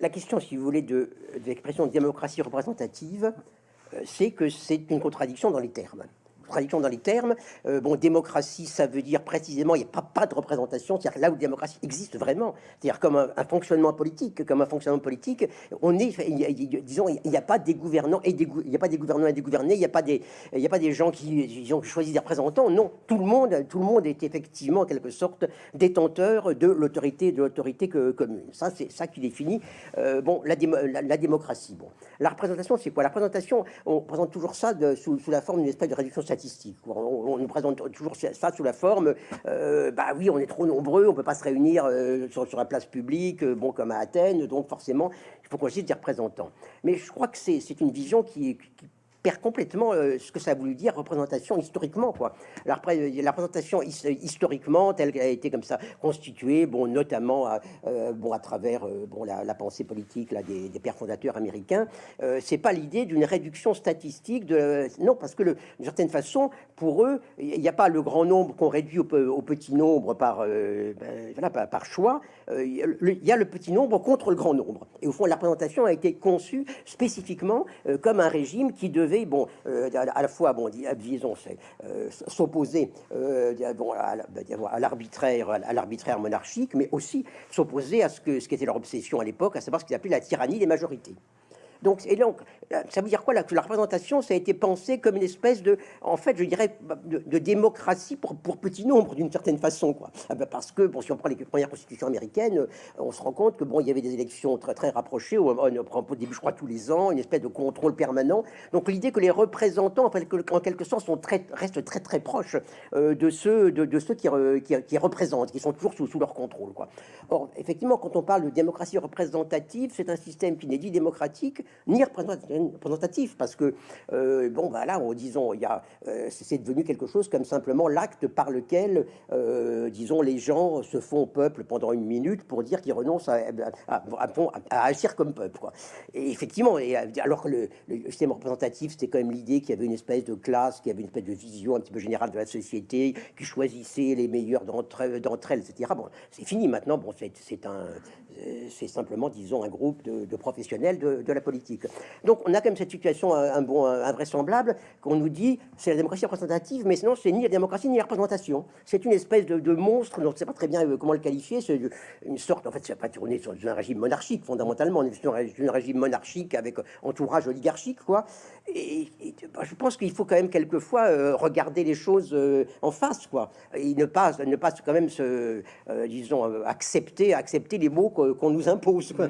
La question, si vous voulez, de l'expression de démocratie représentative, c'est que c'est une contradiction dans les termes. Contradiction dans les termes. Bon, démocratie, ça veut dire précisément, il n'y a pas de représentation, c'est-à-dire là où la démocratie existe vraiment, c'est-à-dire comme un fonctionnement politique, on est, disons, il n'y a pas des gouvernants et il n'y a pas des gouvernants et des gouvernés, il n'y a pas des gens qui, disons, choisissent des représentants. Non, tout le monde est effectivement en quelque sorte détenteur de l'autorité, commune. Ça, c'est ça qui définit, bon, la démocratie. Bon, la représentation, c'est quoi? La représentation, on présente toujours ça sous la forme d'une espèce de réduction statistique. On nous présente toujours ça sous la forme, bah oui, on est trop nombreux, on peut pas se réunir sur la place publique, bon, comme à Athènes, donc forcément, il faut qu'on choisisse des représentants. Mais je crois que c'est une vision qui perd complètement ce que ça a voulu dire représentation historiquement, quoi. La représentation historiquement telle qu'elle a été comme ça constituée, bon, notamment bon, à travers bon, la pensée politique là, des pères fondateurs américains, c'est pas l'idée d'une réduction statistique non, parce que d'une certaine façon, pour eux, il n'y a pas le grand nombre qu'on réduit au petit nombre voilà, par choix, il y a le petit nombre contre le grand nombre. Et au fond, la représentation a été conçue spécifiquement comme un régime qui devait, bon, à la fois, bon, disons, s'opposer bon, à l'arbitraire monarchique, mais aussi s'opposer à ce qui était leur obsession à l'époque, à savoir ce qu'ils appelaient la tyrannie des majorités. Donc, ça veut dire quoi là, que la représentation, ça a été pensé comme une espèce de, en fait, je dirais, de démocratie pour petit nombre, d'une certaine façon, quoi. Parce que, bon, si on prend les premières constitutions américaines, on se rend compte que, bon, il y avait des élections très, très rapprochées, au début, je crois, tous les ans, une espèce de contrôle permanent. Donc, l'idée que les représentants, en quelque sorte, restent très, très proches de ceux qui représentent, qui sont toujours sous leur contrôle, quoi. Or, effectivement, quand on parle de démocratie représentative, c'est un système qui n'est ni démocratique, ni représentatif, parce que, bon, voilà, disons, c'est devenu quelque chose comme simplement l'acte par lequel, disons, les gens se font peuple pendant une minute pour dire qu'ils renoncent à agir comme peuple, quoi. Et effectivement, alors que le système représentatif, c'était quand même l'idée qu'il y avait une espèce de classe, qu'il y avait une espèce de vision un petit peu générale de la société, qui choisissait les meilleurs d'entre elles, etc. Bon, c'est fini maintenant, bon, c'est simplement, disons, un groupe de professionnels de la politique. Donc on a quand même cette situation invraisemblable qu'on nous dit c'est la démocratie représentative, mais sinon c'est ni la démocratie ni la représentation. C'est une espèce de monstre, donc on ne sait pas très bien comment le qualifier. C'est une sorte, en fait, on est sur un régime monarchique fondamentalement, on est sur un régime monarchique avec entourage oligarchique, quoi. Et je pense qu'il faut quand même quelquefois regarder les choses en face, quoi, et ne pas quand même disons accepter les mots qu'on nous impose, quoi.